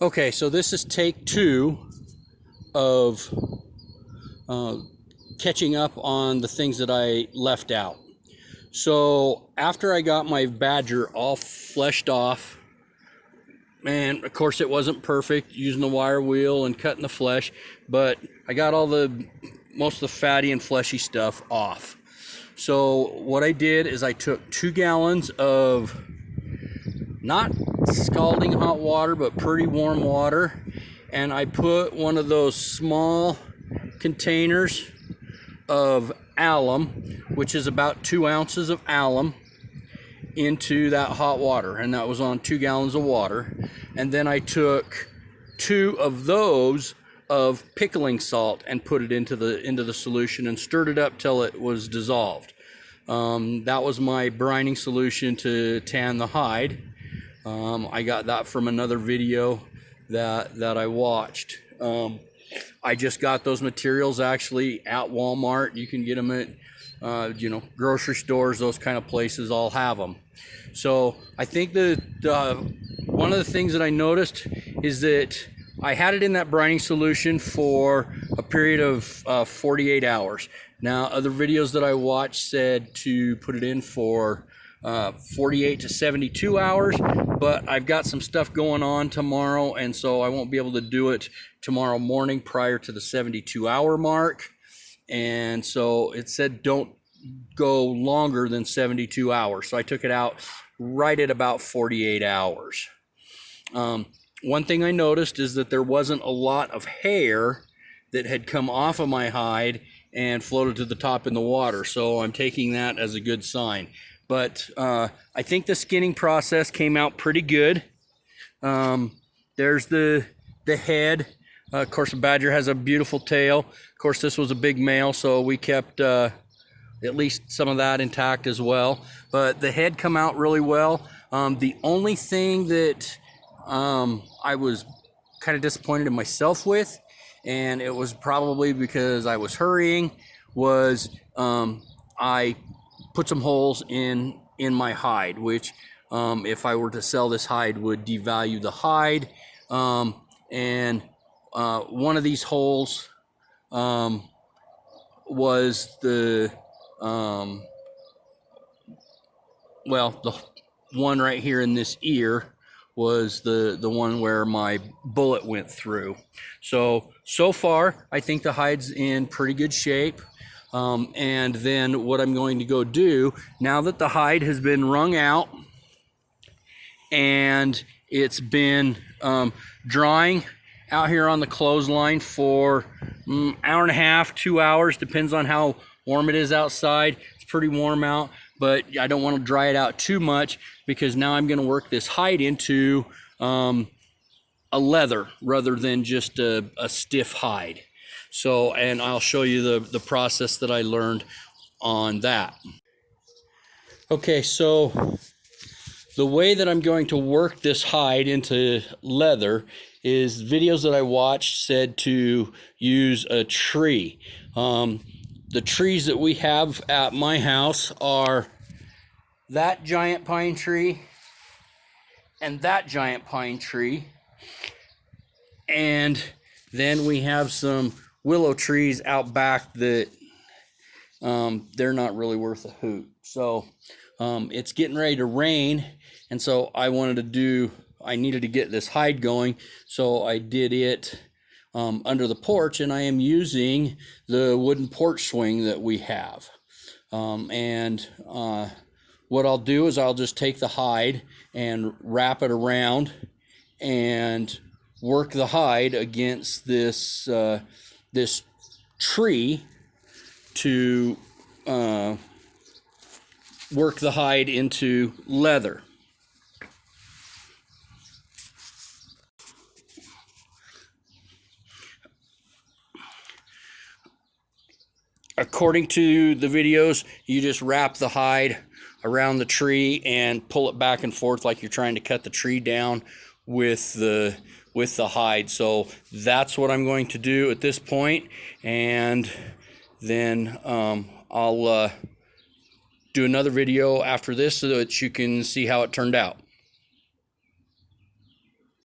Okay, so this is take 2 of catching up on the things that I left out. So after I got my badger all fleshed off, and of course it wasn't perfect using the wire wheel and cutting the flesh, but I got all the most of the fatty and fleshy stuff off. So what I did is I took 2 gallons of not scalding hot water, but pretty warm water, and I put one of those small containers of alum, which is about 2 ounces of alum, into that hot water, and that was on 2 gallons of water. And then I took 2 of those of pickling salt and put it into the solution and stirred it up till it was dissolved. That was my brining solution to tan the hide. I got that from another video that I watched. I just got those materials actually at Walmart. You can get them at grocery stores, those kind of places all have them. So I think that one of the things that I noticed is that I had it in that brining solution for a period of 48 hours. Now, other videos that I watched said to put it in for 48 to 72 hours, but I've got some stuff going on tomorrow, and so I won't be able to do it tomorrow morning prior to the 72-hour mark. And so it said don't go longer than 72 hours. So I took it out right at about 48 hours. One thing I noticed is that there wasn't a lot of hair that had come off of my hide and floated to the top in the water. So I'm taking that as a good sign. But I think the skinning process came out pretty good. There's the head. Of course, the badger has a beautiful tail. Of course, this was a big male, so we kept at least some of that intact as well. But the head come out really well. The only thing that I was kind of disappointed in myself with, and it was probably because I was hurrying, was I put some holes in my hide, which if I were to sell this hide would devalue the hide. And one of these holes was the the one right here in this ear was the one where my bullet went through. So far I think the hide's in pretty good shape. And then what I'm going to go do, now that the hide has been wrung out and it's been drying out here on the clothesline for hour and a half, 2 hours, depends on how warm it is outside. It's pretty warm out, but I don't want to dry it out too much because now I'm going to work this hide into a leather rather than just a stiff hide. So, and I'll show you the process that I learned on that. Okay, so the way that I'm going to work this hide into leather is videos that I watched said to use a tree. The trees that we have at my house are that giant pine tree and that giant pine tree. And then we have some willow trees out back that they're not really worth a hoot. So it's getting ready to rain, and so I needed to get this hide going, so I did it under the porch, and I am using the wooden porch swing that we have. What I'll do is I'll just take the hide and wrap it around and work the hide against this this tree to work the hide into leather. According to the videos, you just wrap the hide around the tree and pull it back and forth like you're trying to cut the tree down with the hide. So that's what I'm going to do at this point, and then I'll do another video after this so that you can see how it turned out.